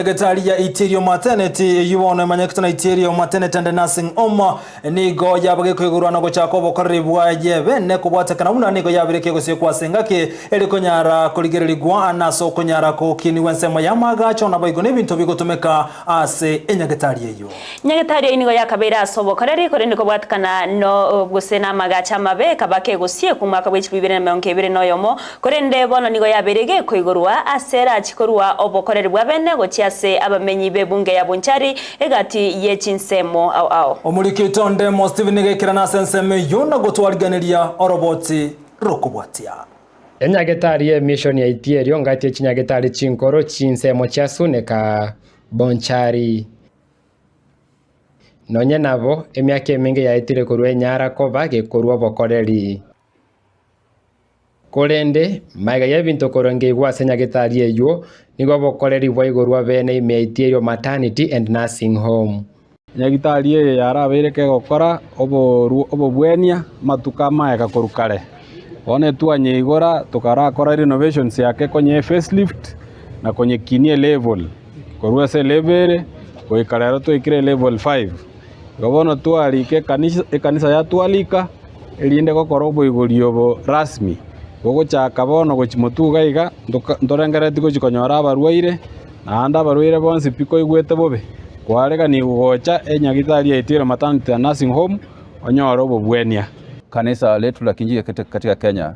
Secretary ya Itierio Maternity yuone manyekto na Itierio Maternity and Nursing Home nigo yabage kwigurwa no gochako bokorri bwaje bene kubwatekana una nigo yabireke gose kwasengake eri konyara kurigererigwa anaso konyara ko kiniwense mayamaga chona baigo nebintu bigotumeka ase enyagetari eyo nyagetari nigo yakabera sobokoreri kore ndiko bwatekana no gusena magacha mabe kabake gusie kumaka bwichi 2020 no yomo kore ndebono nigo yabirege kwigurwa asera chikorwa obokoreri bwabene gochi ase abamenyi bebunge ya Bonchari egati yechinsemo ao omurikito ndemo Steven Gekirana senseme yona gotwariganiria oroboti rokubwatia enyagetari mission ya Itierio ngati chinyagetari chinkoro chinsemo chasuneka Bonchari nonye nabo emyaka emingi yaitire kurwe nyara koba gekorwa bokoreri Kolende maiga yebinto koronge gwase nyagetari eyo nigo bokoreri boigorwa bene ime Itierio Maternity and Nursing Home nyagetari ye yarabireke gokora obobwenia matuka maega korukare one tuanye igora tukarakora renovations yake konye facelift na konye kinie level korwa se level koikarero tuikire level 5 gobono tuarike kanisa ya tualika elinde gokora boigorio bo rasmi gogo chaka bono gochimotuga iga ndorengereti gochikonyora abarwaire na anda abarwaire bonsi piko igwete bobe kwarega ni gocha enyagitari ya Itierio Maternity and Nursing Home onyoro obobwenia. Kanisa letu la Kinjili katika Kenya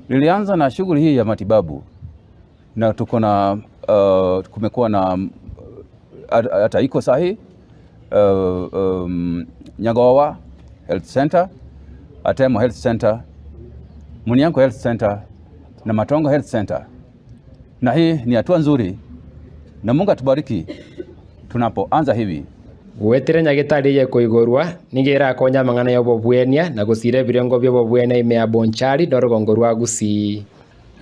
lilianza na shughuli hii ya matibabu na tuko na kumekuwa na hata iko sahi Nyagawa Health Center, Atemo Health Center, Munianko Health Center na Matongo Health Center. Na hii ni hatua nzuri na Mungu atubariki tunapoanza hivi. Wetire nyagetari ye koigorwa nigera konya mangana yobobwenia na gusire birengo byobobwenia ime ya Bonchari dorogongorwa Gusii.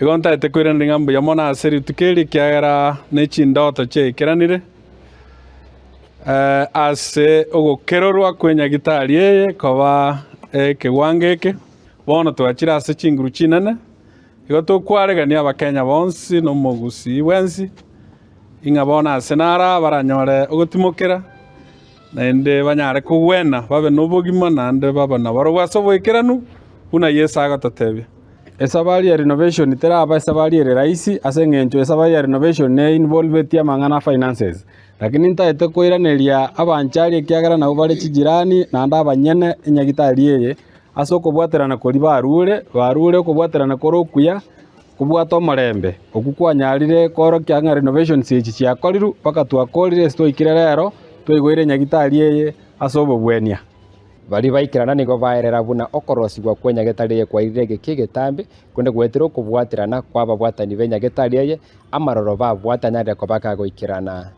Igonta etekwira ndingambo yamona aseri tukeri kyagera nechindoto che kiranire ase ogokerorwa kwenyagitari ye koba kewangeke bono twachira ase chinguru chinene igo tukwaregania abakenya bonsi no Gusii wensi inga bona ase nara baranyore ogotimokera nende banyare kugwena babe nobogima nande baba na barogwaso boikeranu una yesa agatotebia esabari ya renovation teraba esabari ya raisi ase ngencho esabari ya renovation ne involve tia mangana finances lakini ntaete koiraneria abanchari kiagara na ubale chijirani nanda abanyene enyagitari yeye aso kubwaterana kuri barure kubwaterana korokuya kubwata omorembe okukwanyarire koro kyanga renovation sichi chiakoriru paka twakorire stoikire rero twigoire nyagitari yeye aso obobwenia bari baikirana nigo baerera buna okorosigwa kwenyagetari ye kwa irege kigetambi kunde gwetiro kubwaterana kwa babwatani benyagetari yeye amaroro babwatanya reko bakagoikirana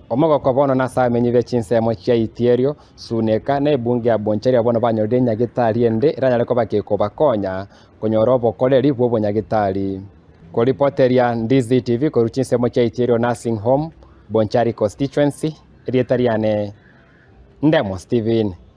Omogo kobono na samenyi bechinsemo chia Itierio suneka na ebunge ya Bonchari abono banyode nyagetari ende iranyare ko bakeko bakonya konyoro bokoreri bwo nyagetari ko reporteria Ndizi TV ko ruchinsemo chia Itierio Nursing Home Bonchari constituency Itierio Ndemo Steven